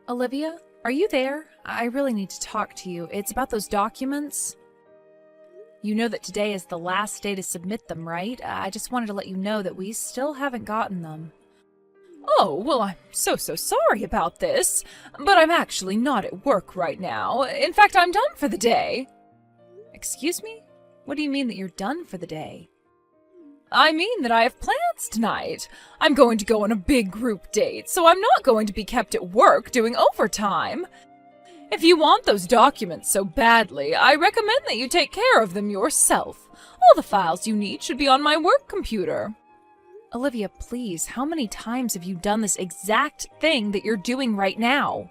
Olivia, are you there? I really need to talk to you. It's about those documents. You know that today is the last day to submit them, right? I just wanted to let you know that we still haven't gotten them. Oh, well, I'm so sorry about this, but I'm actually not at work right now. In fact, I'm done for the day. Excuse me? What do you mean that you're done for the day? I mean that I have plans tonight. I'm going to go on a big group date, so I'm not going to be kept at work doing overtime. If you want those documents so badly, I recommend that you take care of them yourself. All the files you need should be on my work computer. Olivia, please, how many times have you done this exact thing that you're doing right now?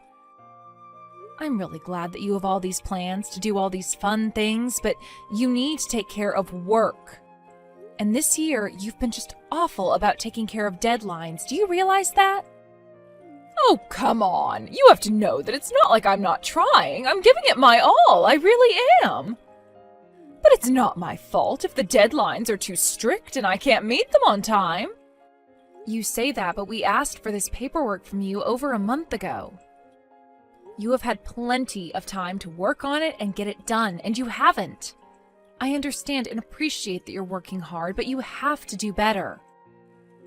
I'm really glad that you have all these plans to do all these fun things, but you need to take care of work. And this year, you've been just awful about taking care of deadlines. Do you realize that? Oh, come on. You have to know that it's not like I'm not trying. I'm giving it my all. I really am. But it's not my fault if the deadlines are too strict and I can't meet them on time. You say that, but we asked for this paperwork from you over a month ago. You have had plenty of time to work on it and get it done, and you haven't. I understand and appreciate that you're working hard, but you have to do better.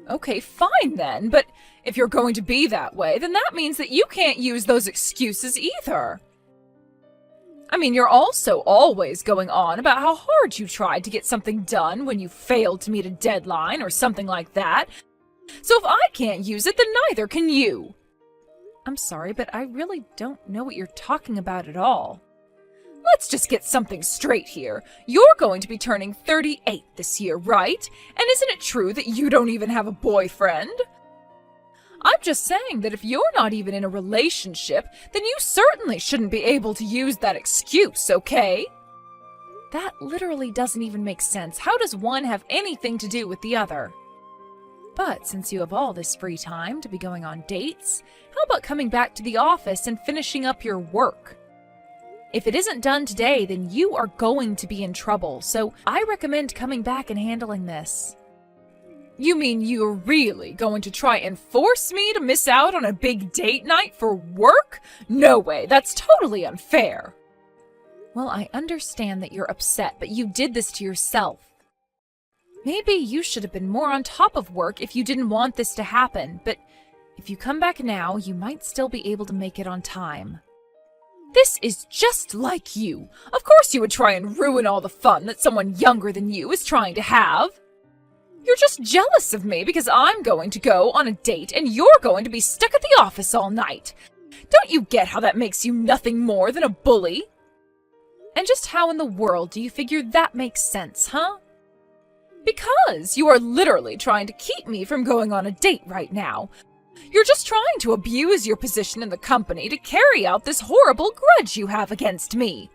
Okay, fine then, but if you're going to be that way, then that means that you can't use those excuses either. I mean, you're also always going on about how hard you tried to get something done when you failed to meet a deadline or something like that. So if I can't use it, then neither can you. I'm sorry, but I really don't know what you're talking about at all. Let's just get something straight here. You're going to be turning 38 this year, right? And isn't it true that you don't even have a boyfriend? I'm just saying that if you're not even in a relationship, then you certainly shouldn't be able to use that excuse, okay? That literally doesn't even make sense. How does one have anything to do with the other? But since you have all this free time to be going on dates, how about coming back to the office and finishing up your work? If it isn't done today, then you are going to be in trouble, so I recommend coming back and handling this. You mean you're really going to try and force me to miss out on a big date night for work? No way, that's totally unfair. Well, I understand that you're upset, but you did this to yourself. Maybe you should have been more on top of work if you didn't want this to happen, but if you come back now, you might still be able to make it on time. This is just like you. Of course you would try and ruin all the fun that someone younger than you is trying to have. You're just jealous of me because I'm going to go on a date and you're going to be stuck at the office all night. Don't you get how that makes you nothing more than a bully? And just how in the world do you figure that makes sense, huh? Because you are literally trying to keep me from going on a date right now. You're just trying to abuse your position in the company to carry out this horrible grudge you have against me.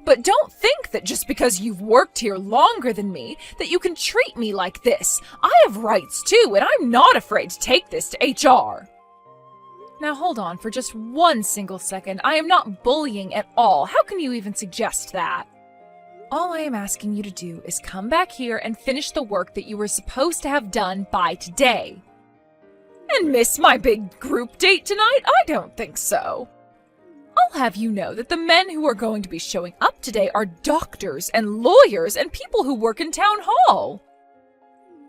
But don't think that just because you've worked here longer than me, that you can treat me like this. I have rights too, and I'm not afraid to take this to HR. Now hold on for just one single second. I am not bullying at all. How can you even suggest that? All I am asking you to do is come back here and finish the work that you were supposed to have done by today. And miss my big group date tonight? I don't think so. I'll have you know that the men who are going to be showing up today are doctors and lawyers and people who work in town hall.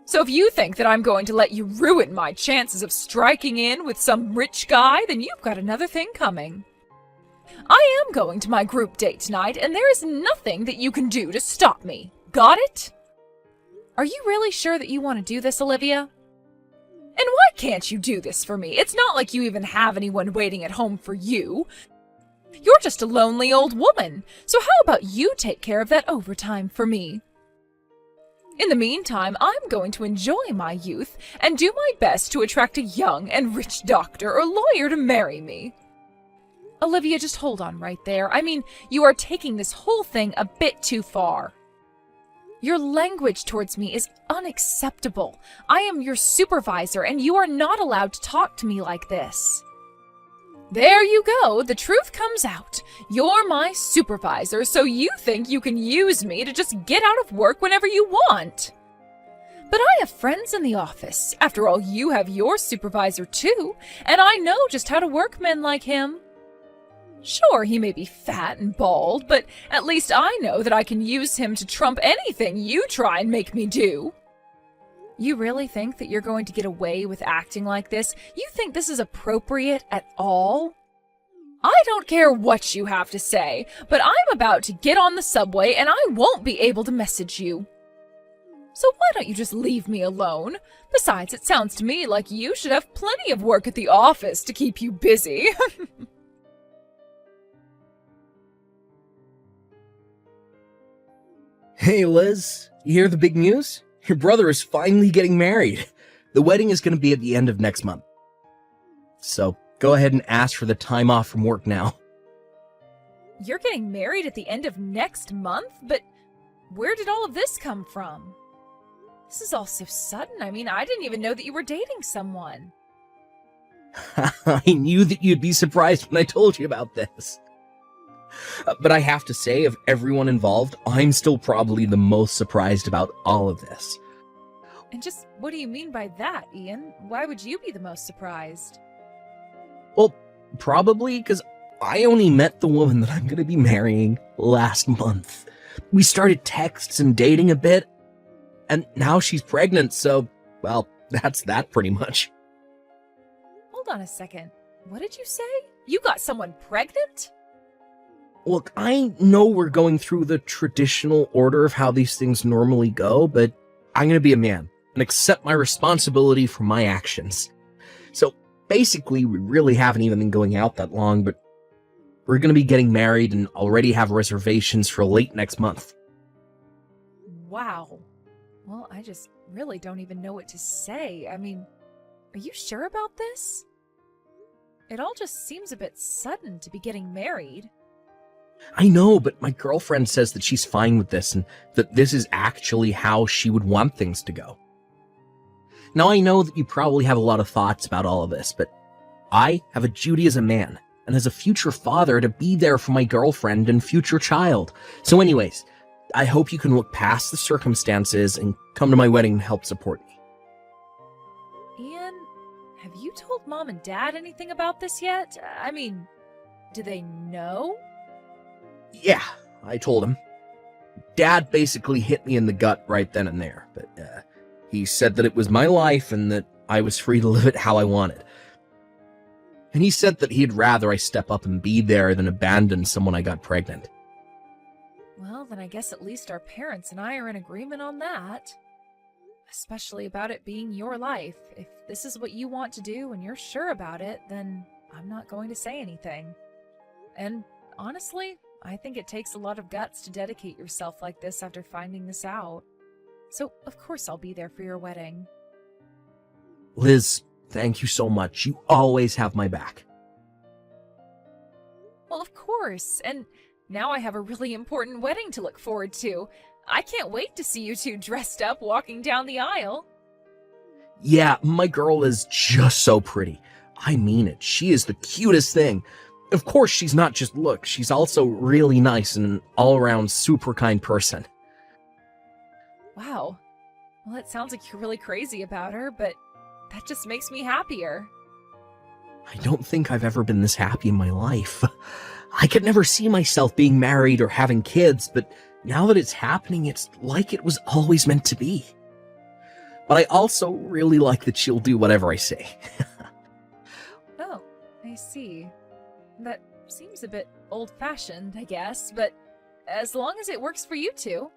So if you think that I'm going to let you ruin my chances of striking in with some rich guy, then you've got another thing coming. I am going to my group date tonight, and there is nothing that you can do to stop me. Got it? Are you really sure that you want to do this, Olivia? And why can't you do this for me? It's not like you even have anyone waiting at home for you. You're just a lonely old woman, so how about you take care of that overtime for me? In the meantime, I'm going to enjoy my youth and do my best to attract a young and rich doctor or lawyer to marry me. Olivia, just hold on right there. I mean, you are taking this whole thing a bit too far. Your language towards me is unacceptable. I am your supervisor, and you are not allowed to talk to me like this. There you go. The truth comes out. You're my supervisor, so you think you can use me to just get out of work whenever you want. But I have friends in the office. After all, you have your supervisor too, and I know just how to work men like him. Sure, he may be fat and bald, but at least I know that I can use him to trump anything you try and make me do. You really think that you're going to get away with acting like this? You think this is appropriate at all? I don't care what you have to say, but I'm about to get on the subway and I won't be able to message you. So why don't you just leave me alone? Besides, it sounds to me like you should have plenty of work at the office to keep you busy. Hey Liz, you hear the big news? Your brother is finally getting married. The wedding is going to be at the end of next month. So go ahead and ask for the time off from work now. You're getting married at the end of next month? But where did all of this come from? This is all so sudden. I mean, I didn't even know that you were dating someone. I knew that you'd be surprised when I told you about this. But I have to say, of everyone involved, I'm still probably the most surprised about all of this. And just what do you mean by that, Ian? Why would you be the most surprised? Well, probably because I only met the woman that I'm going to be marrying last month. We started texts and dating a bit, and now she's pregnant, so, well, that's that pretty much. Hold on a second. What did you say? You got someone pregnant? Look, I know we're going through the traditional order of how these things normally go, but I'm going to be a man and accept my responsibility for my actions. So basically, we really haven't even been going out that long, but we're going to be getting married and already have reservations for late next month. Wow. Well, I just really don't even know what to say. I mean, are you sure about this? It all just seems a bit sudden to be getting married. I know, but my girlfriend says that she's fine with this and that this is actually how she would want things to go. Now, I know that you probably have a lot of thoughts about all of this, but I have a duty as a man and as a future father to be there for my girlfriend and future child. So anyways, I hope you can look past the circumstances and come to my wedding and help support me. Ian, have you told Mom and Dad anything about this yet? I mean, do they know? Yeah, I told him. Dad basically hit me in the gut right then and there, but he said that it was my life and that I was free to live it how I wanted. And he said that he'd rather I step up and be there than abandon someone I got pregnant. Well, then I guess at least our parents and I are in agreement on that. Especially about it being your life. If this is what you want to do and you're sure about it, then I'm not going to say anything. And honestly, I think it takes a lot of guts to dedicate yourself like this after finding this out. So, of course I'll be there for your wedding. Liz, thank you so much. You always have my back. Well, of course. And now I have a really important wedding to look forward to. I can't wait to see you two dressed up walking down the aisle. Yeah, my girl is just so pretty. I mean it. She is the cutest thing. Of course, she's not just looks, she's also really nice and an all-around super kind person. Wow. Well, it sounds like you're really crazy about her, but that just makes me happier. I don't think I've ever been this happy in my life. I could never see myself being married or having kids, but now that it's happening, it's like it was always meant to be. But I also really like that she'll do whatever I say. Oh, I see. That seems a bit old-fashioned, I guess, but as long as it works for you two.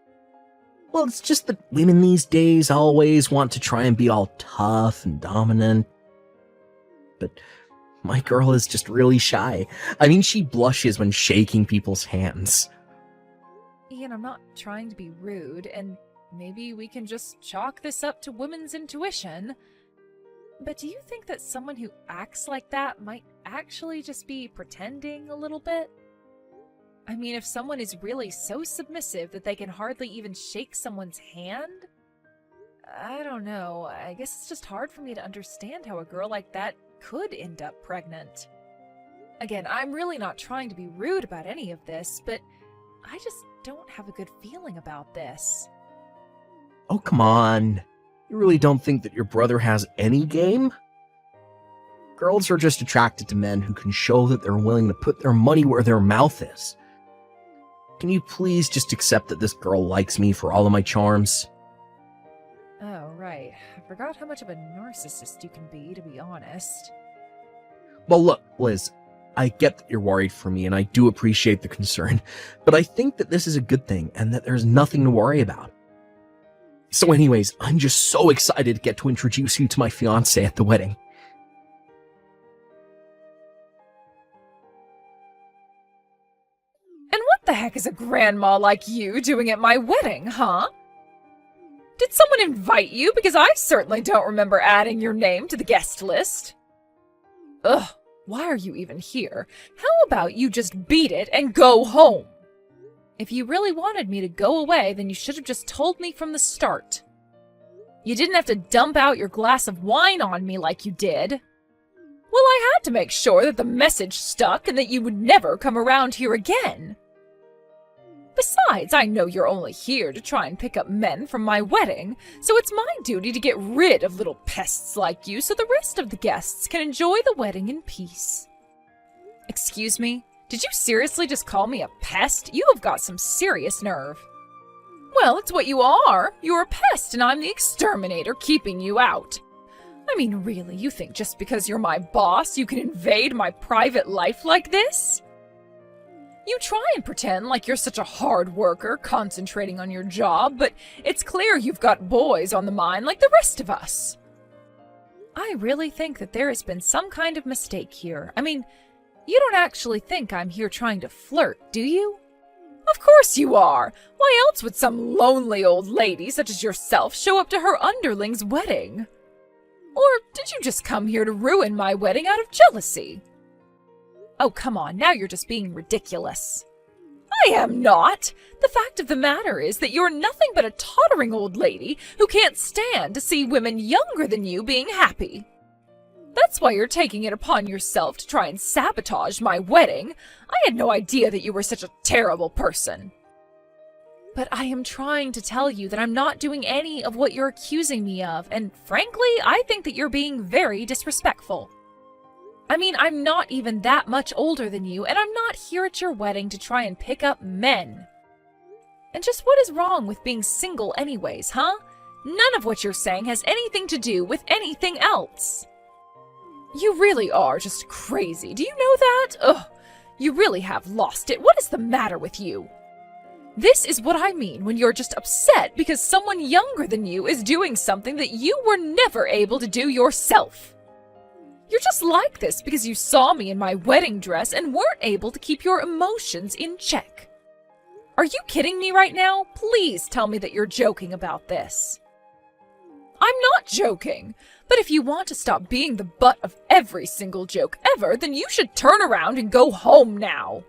Well, it's just that women these days always want to try and be all tough and dominant. But my girl is just really shy. I mean, she blushes when shaking people's hands. Ian, I'm not trying to be rude, and maybe we can just chalk this up to women's intuition. But do you think that someone who acts like that might actually just be pretending a little bit? I mean, if someone is really so submissive that they can hardly even shake someone's hand? I don't know. I guess it's just hard for me to understand how a girl like that could end up pregnant. Again, I'm really not trying to be rude about any of this, but I just don't have a good feeling about this. Oh, come on. You really don't think that your brother has any game? Girls are just attracted to men who can show that they're willing to put their money where their mouth is. Can you please just accept that this girl likes me for all of my charms? Oh, right. I forgot how much of a narcissist you can be, to be honest. Well, look, Liz, I get that you're worried for me, and I do appreciate the concern, but I think that this is a good thing, and that there's nothing to worry about. So anyways, I'm just so excited to get to introduce you to my fiancé at the wedding. And what the heck is a grandma like you doing at my wedding, huh? Did someone invite you? Because I certainly don't remember adding your name to the guest list. Ugh, why are you even here? How about you just beat it and go home? If you really wanted me to go away, then you should have just told me from the start. You didn't have to dump out your glass of wine on me like you did. Well, I had to make sure that the message stuck and that you would never come around here again. Besides, I know you're only here to try and pick up men from my wedding, so it's my duty to get rid of little pests like you so the rest of the guests can enjoy the wedding in peace. Excuse me? Did you seriously just call me a pest? You have got some serious nerve. Well, it's what you are. You're a pest and I'm the exterminator keeping you out. I mean, really, you think just because you're my boss, you can invade my private life like this? You try and pretend like you're such a hard worker, concentrating on your job, but it's clear you've got boys on the mind like the rest of us. I really think that there has been some kind of mistake here. I mean, you don't actually think I'm here trying to flirt, do you? Of course you are! Why else would some lonely old lady such as yourself show up to her underling's wedding? Or did you just come here to ruin my wedding out of jealousy? Oh, come on, now you're just being ridiculous. I am not! The fact of the matter is that you're nothing but a tottering old lady who can't stand to see women younger than you being happy. That's why you're taking it upon yourself to try and sabotage my wedding. I had no idea that you were such a terrible person. But I am trying to tell you that I'm not doing any of what you're accusing me of, and frankly, I think that you're being very disrespectful. I mean, I'm not even that much older than you, and I'm not here at your wedding to try and pick up men. And just what is wrong with being single anyways, huh? None of what you're saying has anything to do with anything else. You really are just crazy. Do you know that? Ugh, you really have lost it. What is the matter with you? This is what I mean when you're just upset because someone younger than you is doing something that you were never able to do yourself. You're just like this because you saw me in my wedding dress and weren't able to keep your emotions in check. Are you kidding me right now? Please tell me that you're joking about this. I'm not joking, but if you want to stop being the butt of every single joke ever, then you should turn around and go home now.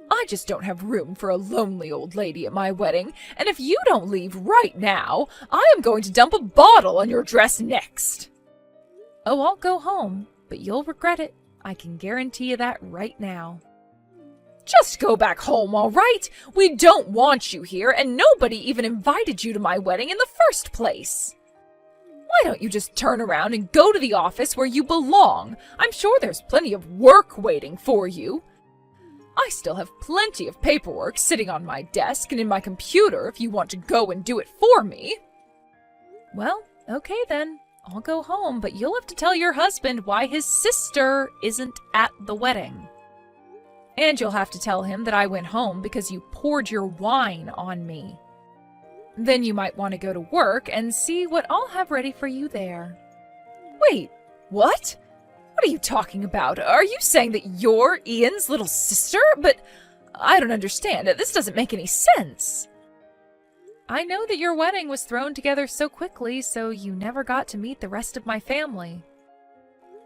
I just don't have room for a lonely old lady at my wedding, and if you don't leave right now, I am going to dump a bottle on your dress next. Oh, I'll go home, but you'll regret it. I can guarantee you that right now. Just go back home, all right? We don't want you here, and nobody even invited you to my wedding in the first place. Why don't you just turn around and go to the office where you belong? I'm sure there's plenty of work waiting for you. I still have plenty of paperwork sitting on my desk and in my computer if you want to go and do it for me. Well, okay then. I'll go home, but you'll have to tell your husband why his sister isn't at the wedding. And you'll have to tell him that I went home because you poured your wine on me. Then you might want to go to work and see what I'll have ready for you there. Wait, what? What are you talking about? Are you saying that you're Ian's little sister? But I don't understand. This doesn't make any sense. I know that your wedding was thrown together so quickly, so you never got to meet the rest of my family.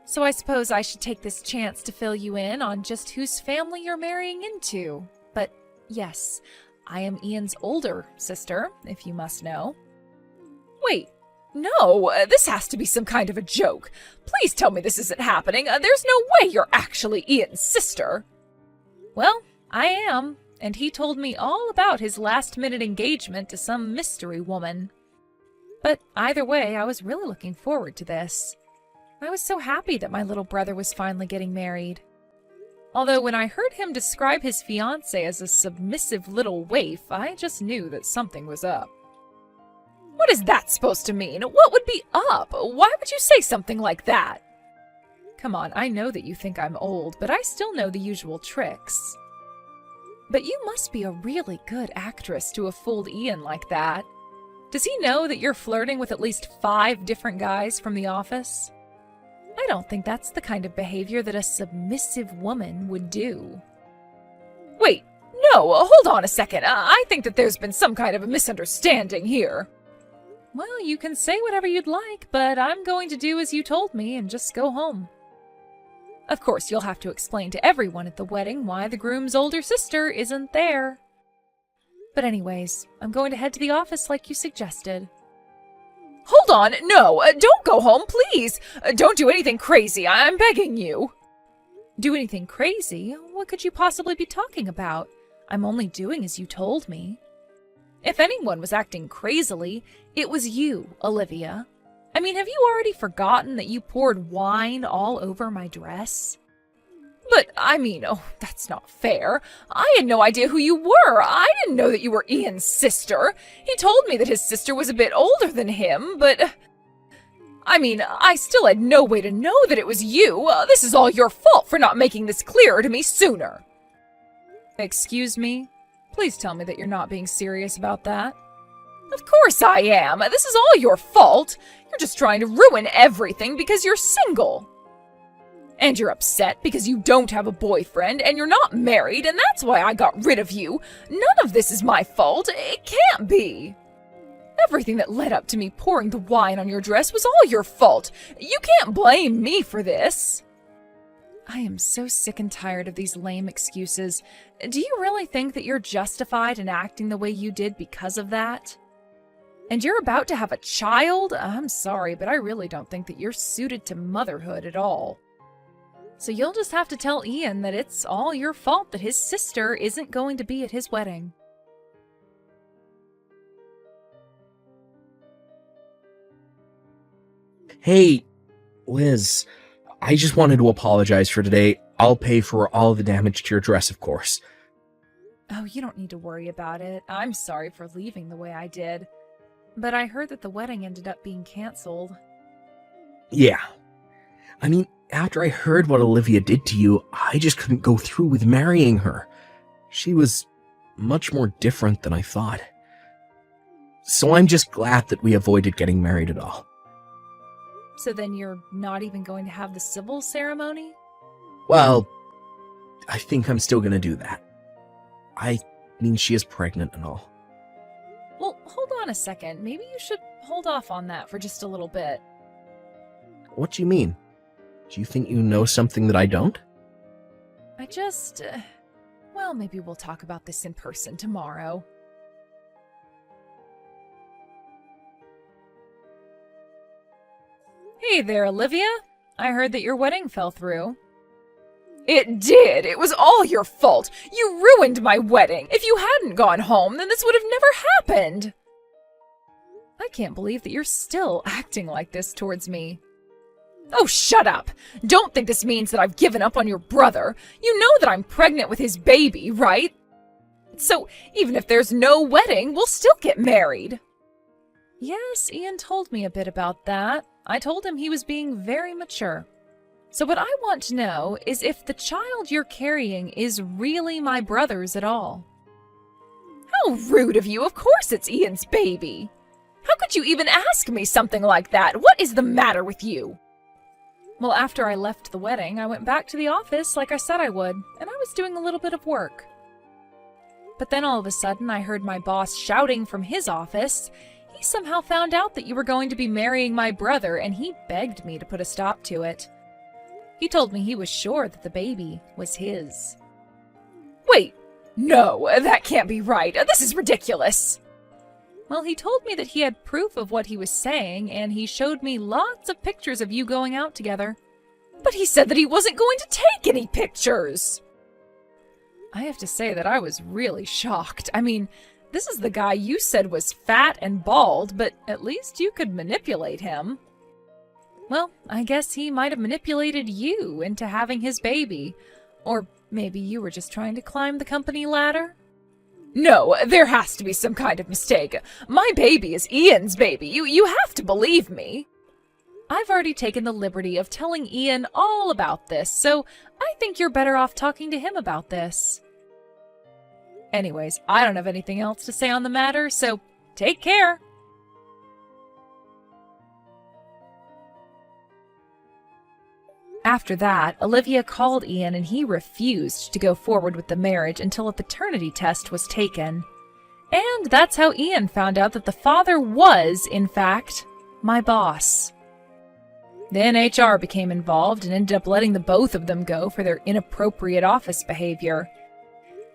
So I suppose I should take this chance to fill you in on just whose family you're marrying into. But yes, I am Ian's older sister, if you must know. Wait, no, this has to be some kind of a joke. Please tell me this isn't happening. There's no way you're actually Ian's sister. Well, I am. And he told me all about his last-minute engagement to some mystery woman. But either way, I was really looking forward to this. I was so happy that my little brother was finally getting married. Although when I heard him describe his fiancée as a submissive little waif, I just knew that something was up. What is that supposed to mean? What would be up? Why would you say something like that? Come on, I know that you think I'm old, but I still know the usual tricks. But you must be a really good actress to have fooled Ian like that. Does he know that you're flirting with at least 5 different guys from the office? I don't think that's the kind of behavior that a submissive woman would do. Wait, no, hold on a second. I think that there's been some kind of a misunderstanding here. Well, you can say whatever you'd like, but I'm going to do as you told me and just go home. Of course, you'll have to explain to everyone at the wedding why the groom's older sister isn't there. But anyways, I'm going to head to the office like you suggested. Hold on, no, don't go home, please. Don't do anything crazy, I'm begging you. Do anything crazy? What could you possibly be talking about? I'm only doing as you told me. If anyone was acting crazily, it was you, Olivia. I mean, have you already forgotten that you poured wine all over my dress? But, I mean, oh, that's not fair. I had no idea who you were. I didn't know that you were Ian's sister. He told me that his sister was a bit older than him, but... I mean, I still had no way to know that it was you. This is all your fault for not making this clearer to me sooner. Excuse me? Please tell me that you're not being serious about that. Of course I am. This is all your fault. You're just trying to ruin everything because you're single. And you're upset because you don't have a boyfriend and you're not married, and that's why I got rid of you. None of this is my fault. It can't be. Everything that led up to me pouring the wine on your dress was all your fault. You can't blame me for this. I am so sick and tired of these lame excuses. Do you really think that you're justified in acting the way you did because of that? And you're about to have a child? I'm sorry, but I really don't think that you're suited to motherhood at all. So you'll just have to tell Ian that it's all your fault that his sister isn't going to be at his wedding. Hey, Liz, I just wanted to apologize for today. I'll pay for all the damage to your dress, of course. Oh, you don't need to worry about it. I'm sorry for leaving the way I did. But I heard that the wedding ended up being canceled. Yeah. I mean, after I heard what Olivia did to you, I just couldn't go through with marrying her. She was much more different than I thought. So I'm just glad that we avoided getting married at all. So then you're not even going to have the civil ceremony? Well, I think I'm still gonna do that. I mean, she is pregnant and all. Well, hold on a second. Maybe you should hold off on that for just a little bit. What do you mean? Do you think you know something that I don't? I just... well, maybe we'll talk about this in person tomorrow. Hey there, Olivia. I heard that your wedding fell through. It did. It was all your fault. You ruined my wedding. If you hadn't gone home, then this would have never happened. I can't believe that you're still acting like this towards me. Oh, shut up. Don't think this means that I've given up on your brother. You know that I'm pregnant with his baby, right? So even if there's no wedding, we'll still get married. Yes, Ian told me a bit about that. I told him he was being very mature. So what I want to know is if the child you're carrying is really my brother's at all. How rude of you! Of course it's Ian's baby! How could you even ask me something like that? What is the matter with you? Well, after I left the wedding, I went back to the office like I said I would, and I was doing a little bit of work. But then all of a sudden I heard my boss shouting from his office. He somehow found out that you were going to be marrying my brother, and he begged me to put a stop to it. He told me he was sure that the baby was his. Wait, no, that can't be right. This is ridiculous. Well, he told me that he had proof of what he was saying, and he showed me lots of pictures of you going out together. But he said that he wasn't going to take any pictures. I have to say that I was really shocked. I mean, This is the guy you said was fat and bald, but at least you could manipulate him. Well, I guess he might have manipulated you into having his baby. Or maybe you were just trying to climb the company ladder? No, there has to be some kind of mistake. My baby is Ian's baby. You have to believe me. I've already taken the liberty of telling Ian all about this, so I think you're better off talking to him about this. Anyways, I don't have anything else to say on the matter, so take care. After that, Olivia called Ian and he refused to go forward with the marriage until a paternity test was taken. And that's how Ian found out that the father was, in fact, my boss. Then HR became involved and ended up letting the both of them go for their inappropriate office behavior.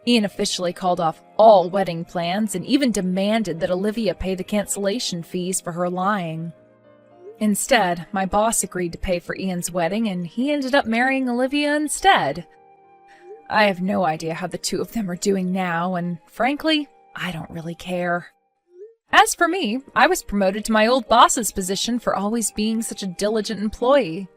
Ian officially called off all wedding plans and even demanded that Olivia pay the cancellation fees for her lying. Instead, my boss agreed to pay for Ian's wedding and he ended up marrying Olivia instead. I have no idea how the two of them are doing now, and frankly, I don't really care. As for me, I was promoted to my old boss's position for always being such a diligent employee.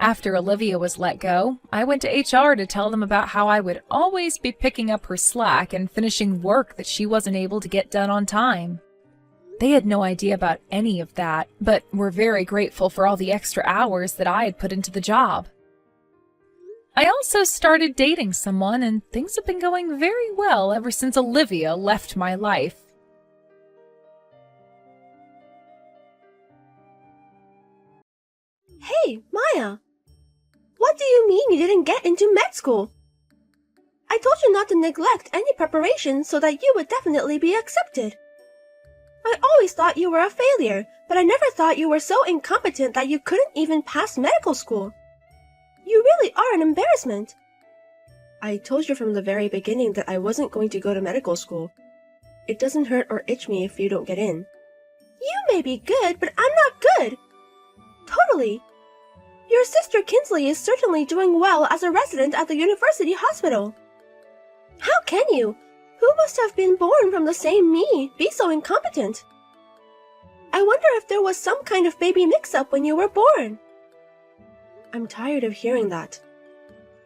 After Olivia was let go, I went to HR to tell them about how I would always be picking up her slack and finishing work that she wasn't able to get done on time. They had no idea about any of that, but were very grateful for all the extra hours that I had put into the job. I also started dating someone, and things have been going very well ever since Olivia left my life. Hey, Maya! What do you mean you didn't get into med school? I told you not to neglect any preparation so that you would definitely be accepted. I always thought you were a failure, but I never thought you were so incompetent that you couldn't even pass medical school. You really are an embarrassment. I told you from the very beginning that I wasn't going to go to medical school. It doesn't hurt or itch me if you don't get in. You may be good, but I'm not good. Totally. Your sister Kinsley is certainly doing well as a resident at the university hospital. How can you, who must have been born from the same me, be so incompetent? I wonder if there was some kind of baby mix-up when you were born. I'm tired of hearing that.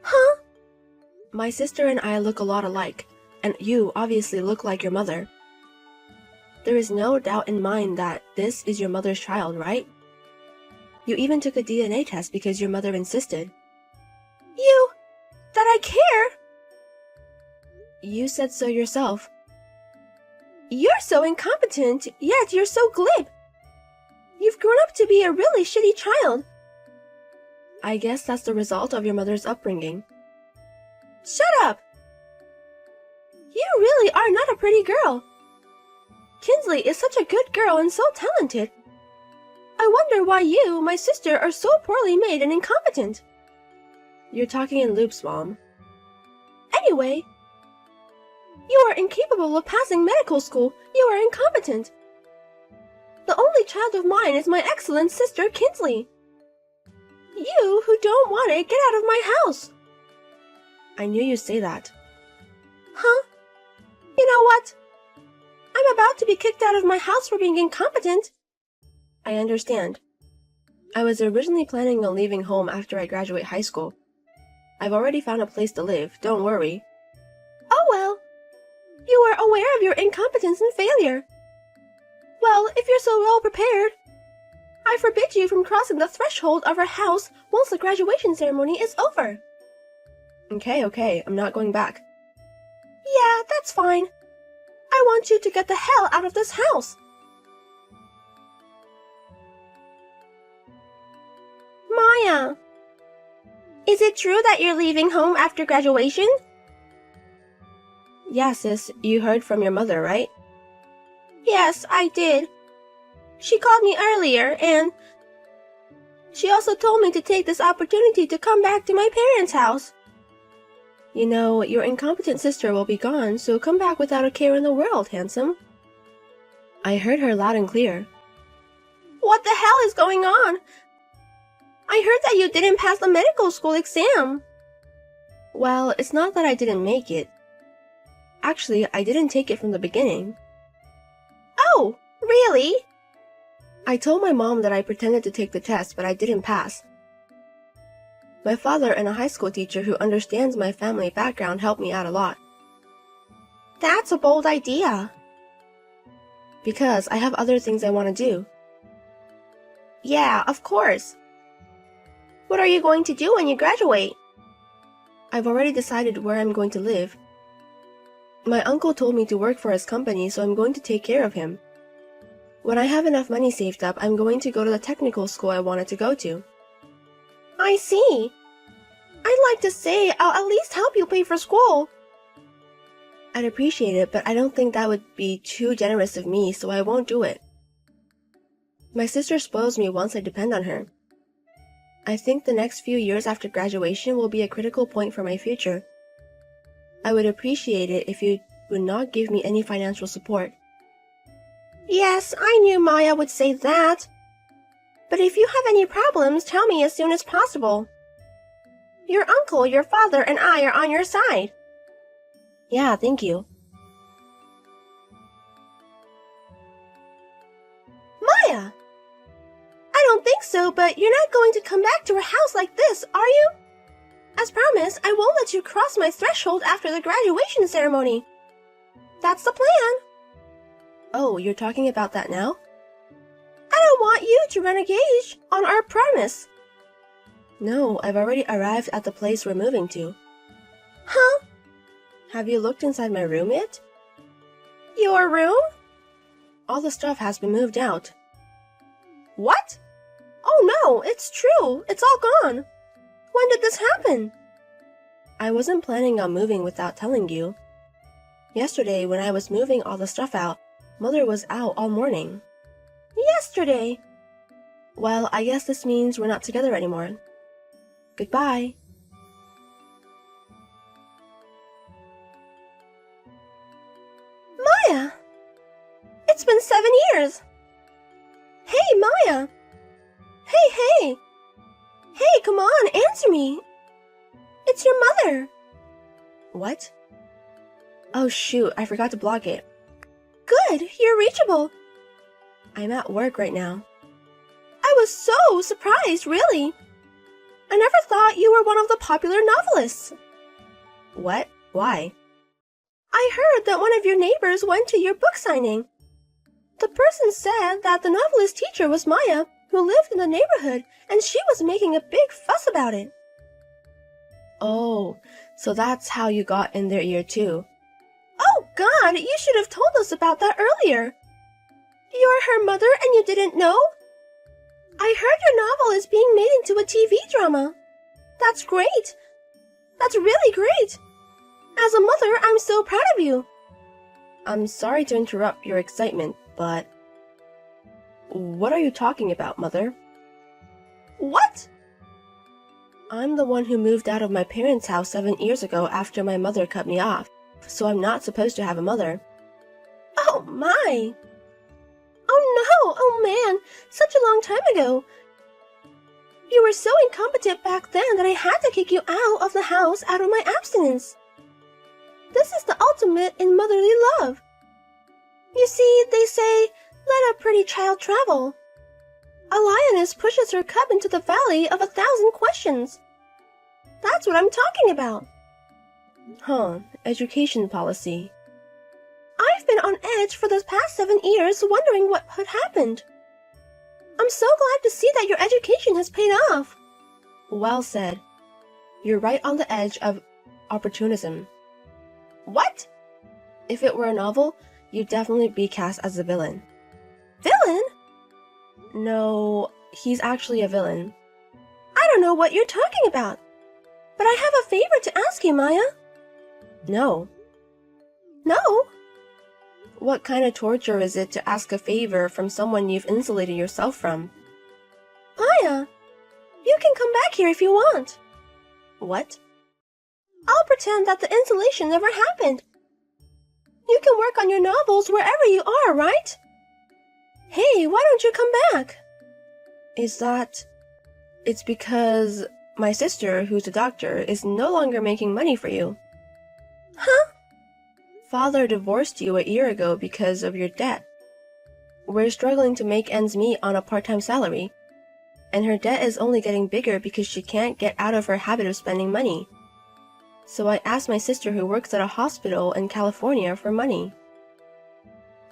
Huh? My sister and I look a lot alike, and you obviously look like your mother. There is no doubt in mind that this is your mother's child, right? You even took a DNA test because your mother insisted. You... that I care? You said so yourself. You're so incompetent, yet you're so glib. You've grown up to be a really shitty child. I guess that's the result of your mother's upbringing. Shut up! You really are not a pretty girl. Kinsley is such a good girl and so talented. I wonder why you, my sister, are so poorly made and incompetent. You're talking in loops, Mom. Anyway, you are incapable of passing medical school. You are incompetent. The only child of mine is my excellent sister, Kinsley. You who don't want it, get out of my house. I knew you'd say that. Huh? You know what? I'm about to be kicked out of my house for being incompetent. I understand. I was originally planning on leaving home after I graduate high school. I've already found a place to live, don't worry. Oh well. You are aware of your incompetence and failure. Well, if you're so well prepared, I forbid you from crossing the threshold of our house once the graduation ceremony is over. Okay, I'm not going back. Yeah, that's fine. I want you to get the hell out of this house. Maya, is it true that you're leaving home after graduation? Yeah, sis, you heard from your mother, right? Yes, I did. She called me earlier, and she also told me to take this opportunity to come back to my parents' house. You know, your incompetent sister will be gone, so come back without a care in the world, handsome. I heard her loud and clear. What the hell is going on? I heard that you didn't pass the medical school exam. Well, it's not that I didn't make it. Actually, I didn't take it from the beginning. Oh, really? I told my mom that I pretended to take the test, but I didn't pass. My father and a high school teacher who understands my family background helped me out a lot. That's a bold idea. Because I have other things I want to do. Yeah, of course. What are you going to do when you graduate? I've already decided where I'm going to live. My uncle told me to work for his company, so I'm going to take care of him. When I have enough money saved up, I'm going to go to the technical school I wanted to go to. I see. I'd like to say I'll at least help you pay for school. I'd appreciate it, but I don't think that would be too generous of me, so I won't do it. My sister spoils me once I depend on her. I think the next few years after graduation will be a critical point for my future. I would appreciate it if you would not give me any financial support. Yes, I knew Maya would say that. But if you have any problems, tell me as soon as possible. Your uncle, your father, and I are on your side. Yeah, thank you. Maya! I don't think so, but you're not going to come back to our house like this, are you? As promised, I won't let you cross my threshold after the graduation ceremony. That's the plan. Oh, you're talking about that now? I don't want you to renegade on our promise. No, I've already arrived at the place we're moving to. Huh? Have you looked inside my room yet? Your room? All the stuff has been moved out. What? Oh no, it's true. It's all gone. When did this happen? I wasn't planning on moving without telling you. Yesterday, when I was moving all the stuff out, Mother was out all morning. Yesterday? Well, I guess this means we're not together anymore. Goodbye. Maya! It's been 7 years! Hey, Maya! Hey! Hey, come on, answer me! It's your mother! What? Oh shoot, I forgot to block it. Good, you're reachable. I'm at work right now. I was so surprised, really. I never thought you were one of the popular novelists. What? Why? I heard that one of your neighbors went to your book signing. The person said that the novelist teacher was Maya, who lived in the neighborhood, and she was making a big fuss about it. Oh, so that's how you got in their ear too. Oh God, you should have told us about that earlier. You're her mother and you didn't know? I heard your novel is being made into a TV drama. That's great. That's really great. As a mother, I'm so proud of you. I'm sorry to interrupt your excitement, but... What are you talking about, Mother? What? I'm the one who moved out of my parents' house 7 years ago after my mother cut me off, so I'm not supposed to have a mother. Oh my! Oh no! Oh man! Such a long time ago! You were so incompetent back then that I had to kick you out of the house out of my abstinence. This is the ultimate in motherly love. You see, they say, let a pretty child travel. A lioness pushes her cub into the valley of 1,000 questions. That's what I'm talking about. Huh, education policy. I've been on edge for the past 7 years wondering what had happened. I'm so glad to see that your education has paid off. Well said. You're right on the edge of opportunism. What? If it were a novel, you'd definitely be cast as a villain. Villain? No, he's actually a villain. I don't know what you're talking about. But I have a favor to ask you, Maya. No. No? What kind of torture is it to ask a favor from someone you've insulated yourself from? Maya, you can come back here if you want. What? I'll pretend that the insulation never happened. You can work on your novels wherever you are, right? Hey, why don't you come back? It's because my sister, who's a doctor, is no longer making money for you. Huh? Father divorced you a year ago because of your debt. We're struggling to make ends meet on a part-time salary, and her debt is only getting bigger because she can't get out of her habit of spending money. So I asked my sister who works at a hospital in California for money.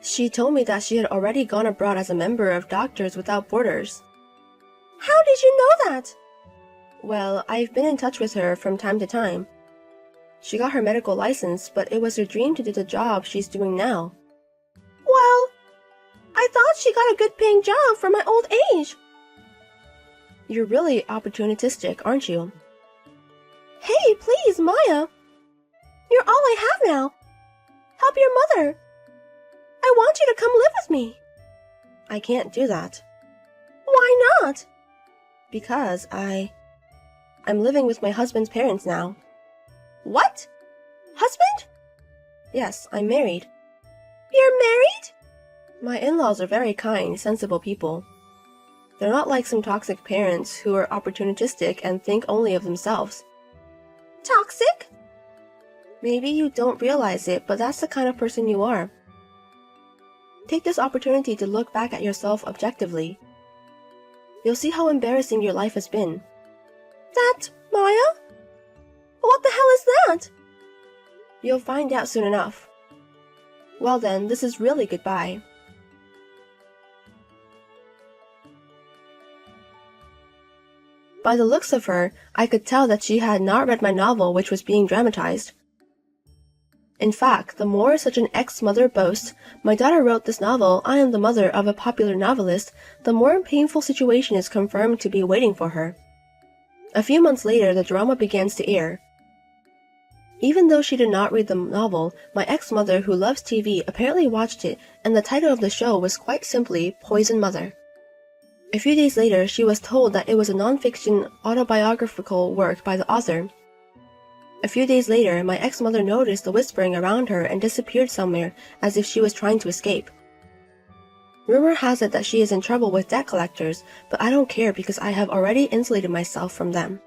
She told me that she had already gone abroad as a member of Doctors Without Borders. How did you know that? Well, I've been in touch with her from time to time. She got her medical license, but it was her dream to do the job she's doing now. Well, I thought she got a good paying job for my old age. You're really opportunistic, aren't you? Hey, please, Maya. You're all I have now. Help your mother. I want you to come live with me. I can't do that. Why not? Because I'm living with my husband's parents now. What? Husband? Yes, I'm married. You're married? My in-laws are very kind, sensible people. They're not like some toxic parents who are opportunistic and think only of themselves. Toxic? Maybe you don't realize it, but that's the kind of person you are. Take this opportunity to look back at yourself objectively. You'll see how embarrassing your life has been. That, Maya? What the hell is that? You'll find out soon enough. Well then, this is really goodbye. By the looks of her, I could tell that she had not read my novel which was being dramatized. In fact, the more such an ex-mother boasts, my daughter wrote this novel, I am the mother of a popular novelist, the more painful situation is confirmed to be waiting for her. A few months later, the drama begins to air. Even though she did not read the novel, my ex-mother who loves TV apparently watched it, and the title of the show was quite simply Poison Mother. A few days later, she was told that it was a non-fiction autobiographical work by the author. A few days later, my ex-mother noticed the whispering around her and disappeared somewhere as if she was trying to escape. Rumor has it that she is in trouble with debt collectors, but I don't care because I have already insulated myself from them.